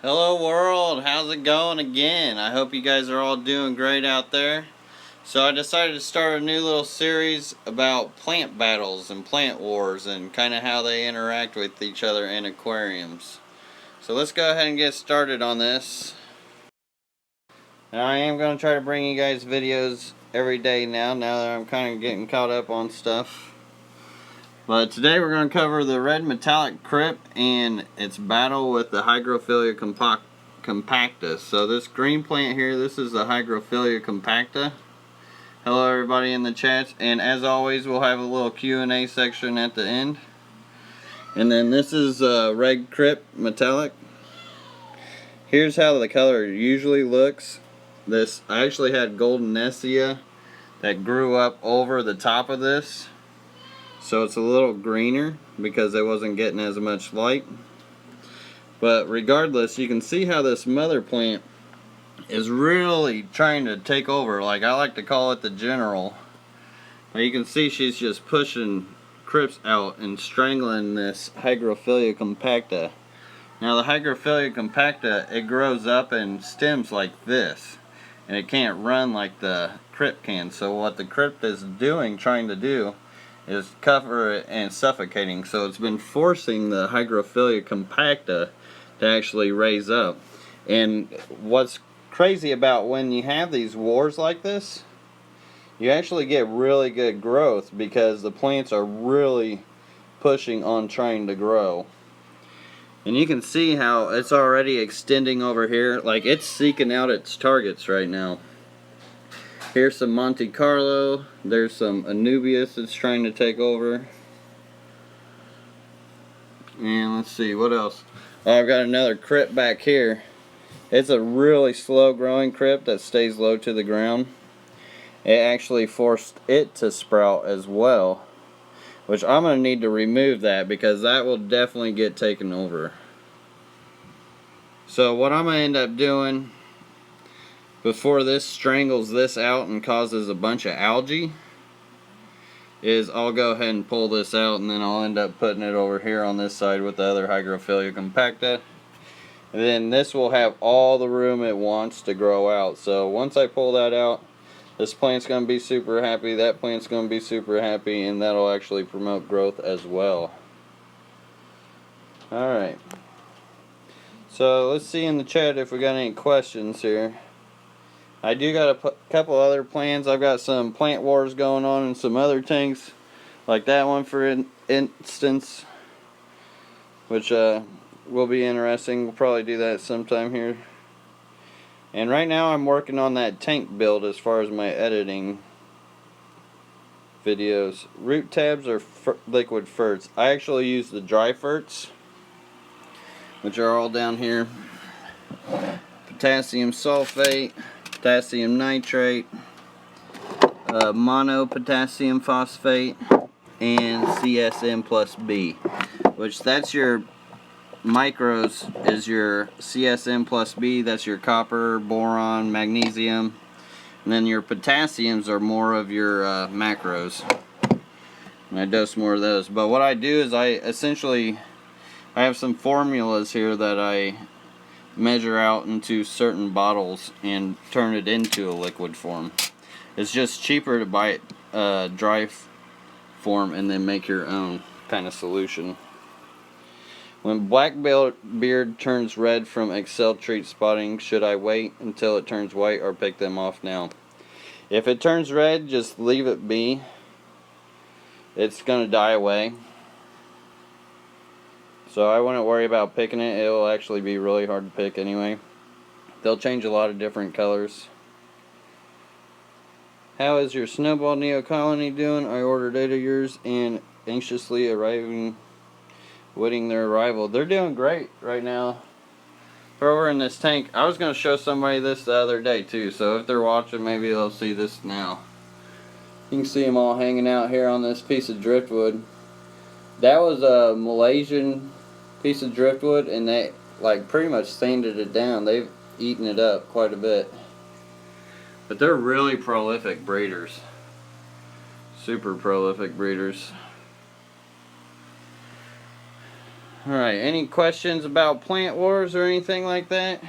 Hello world, how's it going again? I hope you guys are all doing great out there. So I decided to start a new little series about plant battles and plant wars and kind of how they interact with each other in aquariums. So let's go ahead and get started on this. Now I am going to try to bring you guys videos every day now that I'm kind of getting caught up on stuff. But today we're going to cover the red Metallic Crypt and its battle with the Hygrophila Compacta. So this green plant here, this is the Hygrophila Compacta. Hello everybody in the chats, and as always we'll have a little Q&A section at the end. And then this is red Crypt Metallic. Here's how the color usually looks. I actually had golden Nessia that grew up over the top of this. So it's a little greener because it wasn't getting as much light. But regardless, you can see how this mother plant is really trying to take over. Like, I like to call it the general. But you can see she's just pushing crypts out and strangling this Hygrophila Compacta. Now the Hygrophila Compacta, it grows up in stems like this. And it can't run like the crypt can. So what the crypt is trying to do, is cover it and suffocating. So it's been forcing the Hygrophila Compacta to actually raise up. And what's crazy about when you have these wars like this, you actually get really good growth because the plants are really pushing on trying to grow. And you can see how it's already extending over here. Like, it's seeking out its targets right now. Here's some Monte Carlo. There's some Anubias that's trying to take over. And let's see, what else? Oh, I've got another crypt back here. It's a really slow growing crypt that stays low to the ground. It actually forced it to sprout as well, which I'm going to need to remove that because that will definitely get taken over. So what I'm going to end up doing before this strangles this out and causes a bunch of algae is I'll go ahead and pull this out, and then I'll end up putting it over here on this side with the other Hygrophila Compacta. And then this will have all the room it wants to grow out. So once I pull that out, this plant's going to be super happy, that plant's going to be super happy, and that'll actually promote growth as well. Alright. So let's see in the chat if we got any questions here. I do got a couple other plans. I've got some plant wars going on in some other tanks, like that one for instance, which will be interesting. We'll probably do that sometime here. And right now I'm working on that tank build as far as my editing videos. Root tabs are liquid ferts. I actually use the dry ferts, which are all down here. Potassium sulfate, potassium nitrate, mono potassium phosphate, and CSM plus B, which that's your micros is your CSM plus B, that's your copper, boron, magnesium, and then your potassiums are more of your macros, and I dose more of those. But what I do is I have some formulas here that I measure out into certain bottles and turn it into a liquid form. It's just cheaper to buy it dry form and then make your own kind of solution. When blackbeard turns red from Excel treat spotting, should I wait until it turns white or pick them off now? If it turns red, just leave it be. It's going to die away. So I wouldn't worry about picking it. It will actually be really hard to pick anyway. They'll change a lot of different colors. How is your snowball neo colony doing? I ordered 8 of yours and anxiously waiting their arrival. They're doing great right now. They're over in this tank. I was going to show somebody this the other day too, so if they're watching, maybe they'll see this now. You can see them all hanging out here on this piece of driftwood. That was a Malaysian piece of driftwood, and they like pretty much sanded it down. They've eaten it up quite a bit. But they're really prolific breeders. Super prolific breeders. Alright, any questions about Plant Wars or anything like that?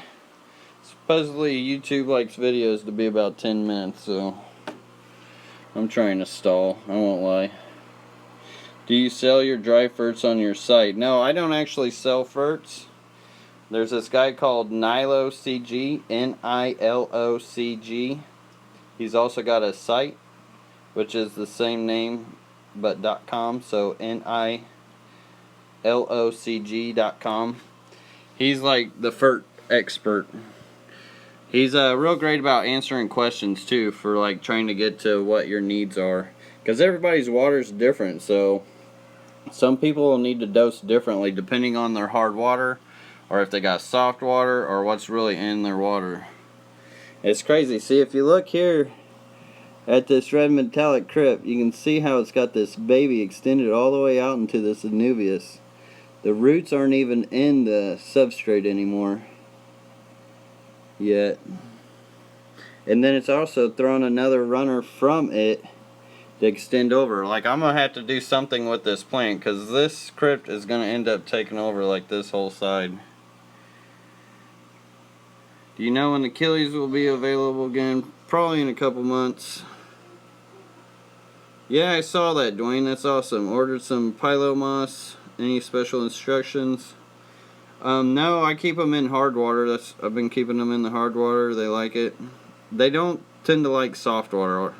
Supposedly YouTube likes videos to be about 10 minutes, so I'm trying to stall, I won't lie. Do you sell your dry ferts on your site? No, I don't actually sell ferts. There's this guy called NiloCG, Nilocg. He's also got a site, which is the same name, but .com, so NILOCG.com. He's like the fert expert. He's real great about answering questions too, for like trying to get to what your needs are, because everybody's water is different. So some people will need to dose differently depending on their hard water, or if they got soft water, or what's really in their water. It's crazy. See, if you look here at this red Metallic Crypt, you can see how it's got this baby extended all the way out into this annubius. The roots aren't even in the substrate anymore yet. And then it's also thrown another runner from it to extend over. Like, I'm gonna have to do something with this plant, because this crypt is gonna end up taking over like this whole side. Do you know when the Achilles will be available again? Probably in a couple months. Yeah, I saw that, Dwayne. That's awesome. Ordered some Pilo Moss. Any special instructions? No, I keep them in hard water. I've been keeping them in the hard water. They like it. They don't tend to like soft water.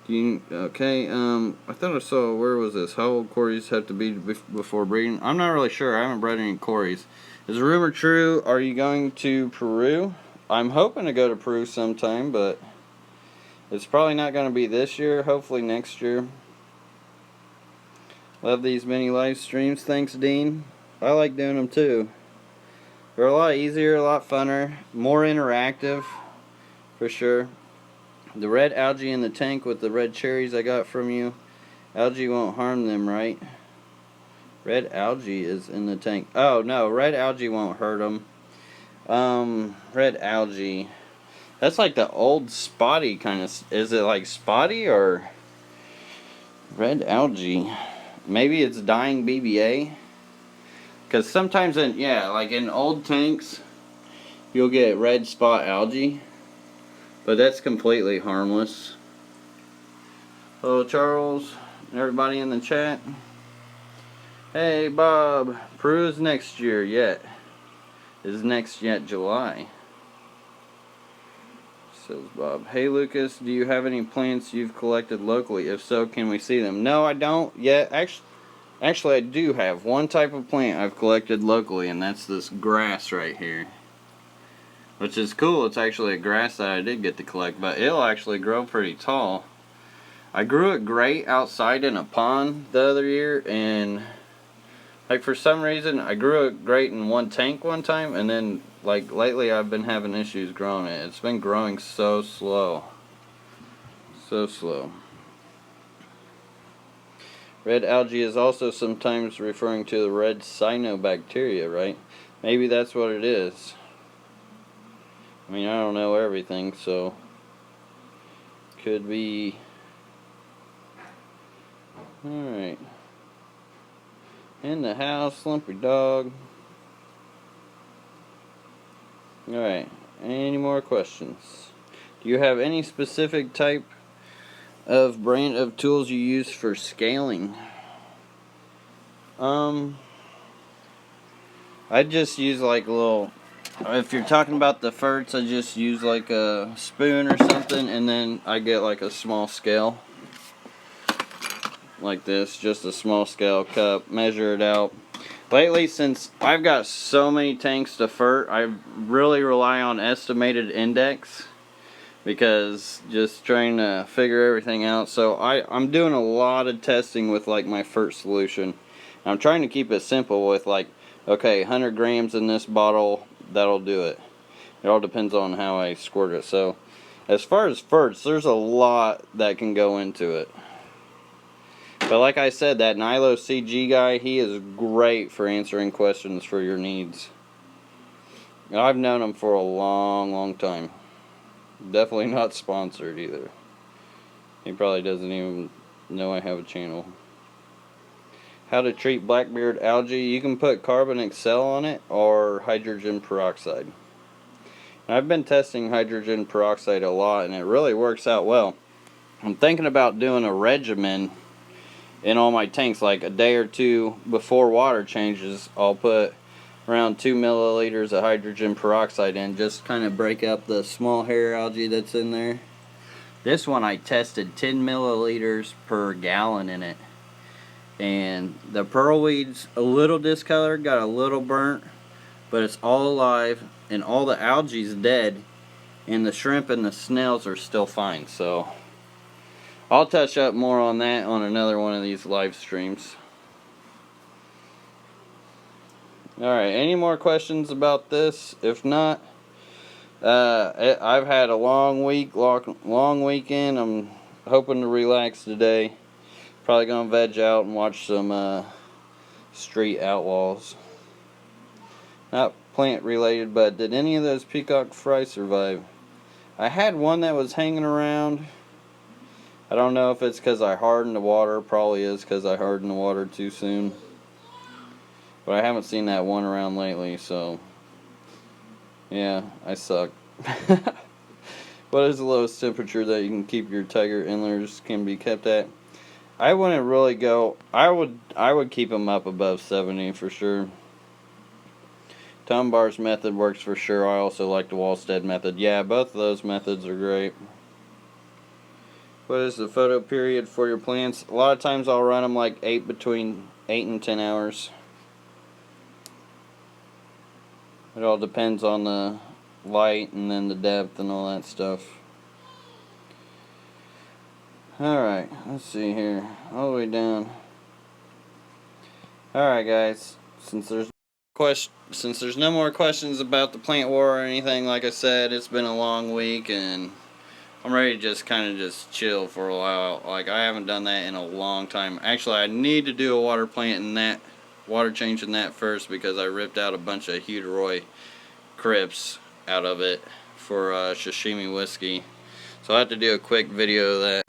Okay, I thought I saw, where was this? How old Corys have to be before breeding? I'm not really sure. I haven't bred any Corys. Is the rumor true? Are you going to Peru? I'm hoping to go to Peru sometime, but it's probably not going to be this year. Hopefully next year. Love these mini live streams. Thanks, Dean. I like doing them too. They're a lot easier, a lot funner, more interactive, for sure. The red algae in the tank with the red cherries I got from you. Algae won't harm them, right? Red algae is in the tank. Oh, no, red algae won't hurt them. Red algae. That's like the old spotty kind of... Is it like spotty or... Red algae? Maybe it's dying BBA? Because sometimes in... Yeah, like in old tanks, you'll get red spot algae. But that's completely harmless. Hello, Charles. Everybody in the chat. Hey, Bob. Peru's next year yet. Is next yet July. Says Bob. Hey, Lucas. Do you have any plants you've collected locally? If so, can we see them? No, I don't yet. Actually, I do have one type of plant I've collected locally, and that's this grass right here. Which is cool. It's actually a grass that I did get to collect, but it'll actually grow pretty tall. I grew it great outside in a pond the other year, and like for some reason I grew it great in one tank one time, and then like lately I've been having issues growing it. It's been growing so slow. So slow. Red algae is also sometimes referring to the red cyanobacteria, right? Maybe that's what it is. I mean, I don't know everything, so could be. Alright. In the house, Slumpy Dog. Alright. Any more questions? Do you have any specific type of brand of tools you use for scaling? I just use like a little... If you're talking about the ferts, I just use like a spoon or something, and then I get like a small scale. Like this, just a small scale cup, measure it out. Lately, since I've got so many tanks to fert, I really rely on estimated index, because just trying to figure everything out. So I'm doing a lot of testing with like my fert solution. I'm trying to keep it simple with like, okay, 100 grams in this bottle, that'll do it. It all depends on how I squirt it. So as far as ferts, there's a lot that can go into it. But like I said, that NiloCG guy, he is great for answering questions for your needs. I've known him for a long, long time. Definitely not sponsored either. He probably doesn't even know I have a channel. How to treat blackbeard algae. You can put carbon excel on it or hydrogen peroxide. I've been testing hydrogen peroxide a lot and it really works out well. I'm thinking about doing a regimen in all my tanks, like a day or two before water changes. I'll put around 2 milliliters of hydrogen peroxide in, just kind of break up the small hair algae that's in there. This one I tested 10 milliliters per gallon in it, and the pearlweed's a little discolored, got a little burnt, but it's all alive and all the algae's dead, and the shrimp and the snails are still fine. So I'll touch up more on that on another one of these live streams. Alright, any more questions about this? If not, I've had a long week, long weekend. I'm hoping to relax today. Probably gonna veg out and watch some Street Outlaws. Not plant related, but did any of those peacock fry survive? I had one that was hanging around. I don't know if it's because I hardened the water. Probably is because I hardened the water too soon. But I haven't seen that one around lately, so yeah, I suck. What is the lowest temperature that you can keep your tiger endlers can be kept at? I wouldn't really go. I would keep them up above 70 for sure. Tom Barr's method works for sure. I also like the Wallstead method. Yeah, both of those methods are great. What is the photo period for your plants? A lot of times I'll run them like between 8 and 10 hours. It all depends on the light and then the depth and all that stuff. Alright, let's see here. All the way down. Alright guys, since there's no more questions about the plant war or anything, like I said, it's been a long week and I'm ready to just kind of just chill for a while. Like, I haven't done that in a long time. Actually, I need to do a water plant in that, water change in that first, because I ripped out a bunch of Hygrophila Crypts out of it for sashimi whiskey. So I have to do a quick video of that.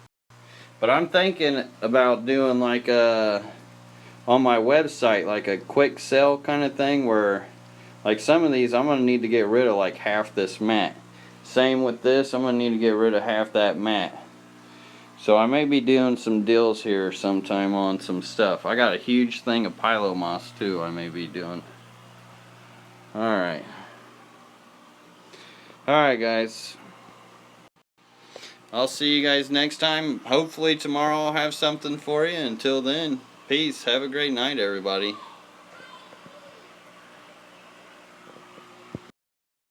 But I'm thinking about doing like on my website, like a quick sell kind of thing, where like some of these I'm going to need to get rid of like half this mat. Same with this, I'm going to need to get rid of half that mat. So I may be doing some deals here sometime on some stuff. I got a huge thing of Pilomoss too I may be doing. Alright. Alright guys. I'll see you guys next time. Hopefully tomorrow I'll have something for you. Until then, peace. Have a great night everybody.